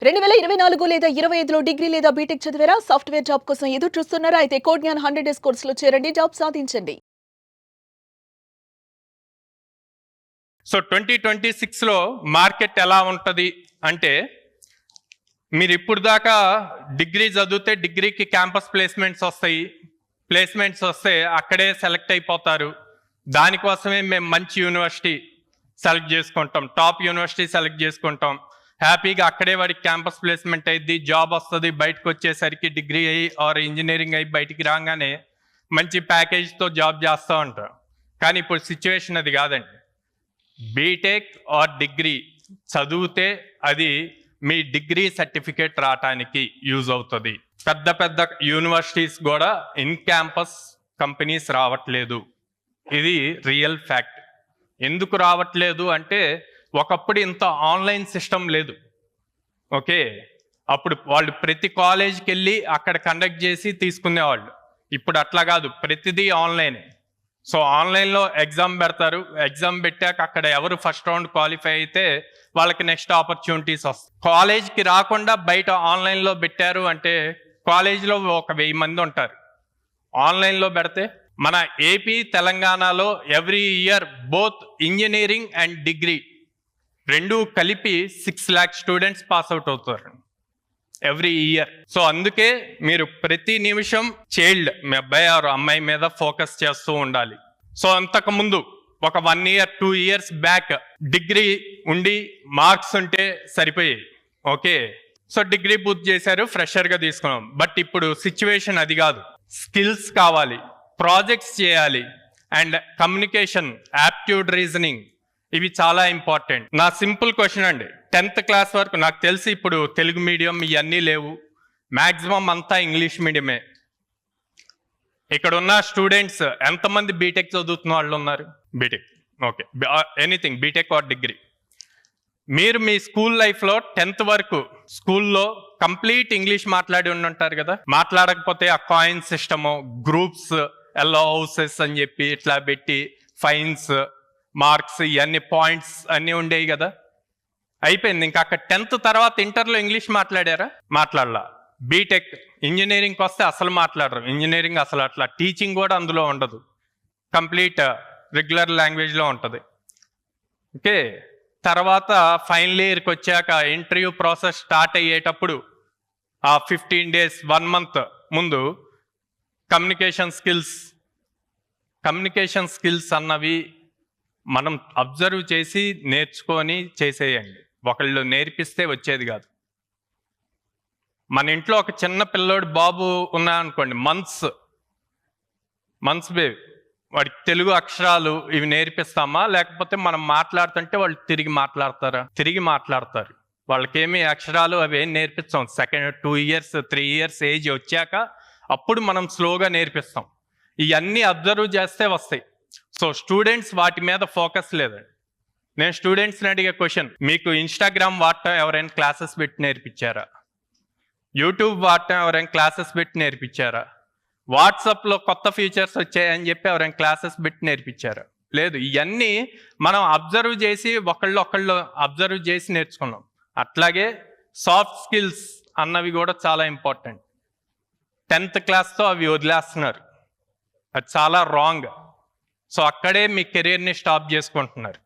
2024 లేదా 25లో డిగ్రీ లేదా బీటెక్ చదివారా? సాఫ్ట్‌వేర్ జాబ్ కోసం ఎదురు చూస్తున్నారా? అయితే కోడ్ జ్ఞాన్ 100 డేస్ కోర్సులో చేరండి, జాబ్ సాధించండి. సో 2026లో మార్కెట్ ఎలా ఉంటుంది అంటే, మీరు ఇప్పుడు దాకా డిగ్రీ చదివితే డిగ్రీకి క్యాంపస్ ప్లేస్మెంట్స్ వస్తాయి. ప్లేస్మెంట్స్ వస్తే అక్కడే సెలెక్ట్ అయిపోతారు. దానికోసమే మేము మంచి యూనివర్సిటీ సెలెక్ట్ చేసుకుంటాం, టాప్ యూనివర్సిటీ సెలెక్ట్ చేసుకుంటాం. హ్యాపీగా అక్కడే వాడికి క్యాంపస్ ప్లేస్మెంట్ అయ్యిద్ది, జాబ్ వస్తుంది. బయటకు వచ్చేసరికి డిగ్రీ అయ్యి ఆర్ ఇంజనీరింగ్ అయ్యి బయటికి రాగానే మంచి ప్యాకేజ్తో జాబ్ చేస్తూ ఉంటాం. కానీ ఇప్పుడు సిచ్యువేషన్ అది కాదండి. బీటెక్ ఆర్ డిగ్రీ చదివితే అది మీ డిగ్రీ సర్టిఫికేట్ రావటానికి యూజ్ అవుతుంది. పెద్ద పెద్ద యూనివర్సిటీస్ కూడా ఇన్ క్యాంపస్ కంపెనీస్ రావట్లేదు. ఇది రియల్ ఫ్యాక్ట్. ఎందుకు రావట్లేదు అంటే, ఒకప్పుడు ఇంత ఆన్లైన్ సిస్టమ్ లేదు. ఓకే, అప్పుడు వాళ్ళు ప్రతి కాలేజ్కి వెళ్ళి అక్కడ కండక్ట్ చేసి తీసుకునేవాళ్ళు. ఇప్పుడు అట్లా కాదు, ప్రతిదీ ఆన్లైనే. సో ఆన్లైన్లో ఎగ్జామ్ పెడతారు. ఎగ్జామ్ పెట్టాక అక్కడ ఎవరు ఫస్ట్ రౌండ్ క్వాలిఫై అయితే వాళ్ళకి నెక్స్ట్ ఆపర్చునిటీస్ వస్తాయి. కాలేజ్కి రాకుండా బయట ఆన్లైన్లో పెట్టారు అంటే, కాలేజ్లో ఒక 1000 మంది ఉంటారు. ఆన్లైన్లో పెడితే మన ఏపీ తెలంగాణలో every year both engineering and degree రెండు కలిపి 6 lakh స్టూడెంట్స్ పాస్ అవుట్ అవుతారు ఎవ్రీ ఇయర్. సో అందుకే మీరు ప్రతి నిమిషం చైల్డ్, మీ అబ్బాయి ఆర్ అమ్మాయి మీద ఫోకస్ చేస్తూ ఉండాలి. సో అంతకుముందు ఒక 1 year 2 years బ్యాక్ డిగ్రీ ఉండి మార్క్స్ ఉంటే సరిపోయాయి. ఓకే, సో డిగ్రీ పూర్తి చేశారు, ఫ్రెషర్గా తీసుకున్నాం. బట్ ఇప్పుడు సిచ్యువేషన్ అది కాదు. స్కిల్స్ కావాలి, ప్రాజెక్ట్స్ చేయాలి, అండ్ కమ్యూనికేషన్, యాప్ట్యూడ్, రీజనింగ్, ఇవి చాలా ఇంపార్టెంట్. నా సింపుల్ క్వశ్చన్ అండి, 10th క్లాస్ వరకు నాకు తెలిసి ఇప్పుడు తెలుగు మీడియం ఇవన్నీ లేవు, మ్యాక్సిమం అంతా ఇంగ్లీష్ మీడియమే. ఇక్కడ ఉన్న స్టూడెంట్స్ ఎంతమంది బీటెక్ చదువుతున్న వాళ్ళు ఉన్నారు? B Tech, okay, anything B Tech or degree. మీరు మీ స్కూల్ లైఫ్లో 10th వరకు స్కూల్లో కంప్లీట్ ఇంగ్లీష్ మాట్లాడి ఉంటారు కదా. మాట్లాడకపోతే ఆ coin system, groups, yellow houses అని చెప్పి ఇట్లా పెట్టి ఫైన్స్, మార్క్స్, ఇవన్నీ పాయింట్స్ అన్నీ ఉండేవి కదా. అయిపోయింది. ఇంకా అక్కడ 10th తర్వాత ఇంటర్లో ఇంగ్లీష్ మాట్లాడారా? మాట్లాడలా. బీటెక్, ఇంజనీరింగ్కి వస్తే అసలు మాట్లాడరు. ఇంజనీరింగ్ అసలు అట్లా టీచింగ్ కూడా అందులో ఉండదు, కంప్లీట్ రెగ్యులర్ లాంగ్వేజ్లో ఉంటుంది. ఓకే, తర్వాత ఫైనల్ ఇయర్కి వచ్చాక ఇంటర్వ్యూ ప్రాసెస్ స్టార్ట్ అయ్యేటప్పుడు ఆ 15 days 1 month ముందు కమ్యూనికేషన్ స్కిల్స్ అన్నవి మనం అబ్జర్వ్ చేసి నేర్చుకొని చేసేయండి. ఒకళ్ళు నేర్పిస్తే వచ్చేది కాదు. మన ఇంట్లో ఒక చిన్న పిల్లోడు బాబు ఉన్నాయనుకోండి, మంత్స్ బేబీ, వాడికి తెలుగు అక్షరాలు ఇవి నేర్పిస్తామా? లేకపోతే మనం మాట్లాడుతుంటే వాళ్ళు తిరిగి మాట్లాడతారు. వాళ్ళకేమి అక్షరాలు అవి ఏం నేర్పిస్తాం. 2 years 3 years ఏజ్ వచ్చాక అప్పుడు మనం స్లోగా నేర్పిస్తాం. ఇవన్నీ అబ్జర్వ్ చేస్తే వస్తాయి. సో స్టూడెంట్స్ వాటి మీద ఫోకస్ లేదండి. నేను స్టూడెంట్స్ని అడిగే క్వశ్చన్, మీకు ఇన్స్టాగ్రామ్ వాడటం ఎవరైనా క్లాసెస్ పెట్టి నేర్పించారా? యూట్యూబ్ వాడటం ఎవరైనా క్లాసెస్ పెట్టి నేర్పించారా? వాట్సాప్లో కొత్త ఫీచర్స్ వచ్చాయని చెప్పి ఎవరైనా క్లాసెస్ పెట్టి నేర్పించారా? లేదు. ఇవన్నీ మనం అబ్జర్వ్ చేసి ఒకళ్ళు అబ్జర్వ్ చేసి నేర్చుకున్నాం. అట్లాగే సాఫ్ట్ స్కిల్స్ అన్నవి కూడా చాలా ఇంపార్టెంట్. 10th క్లాస్తో అవి వదిలేస్తున్నారు, అది చాలా రాంగ్. సో అక్కడే మీ కెరీర్ని స్టాప్ చేసుకుంటున్నారు.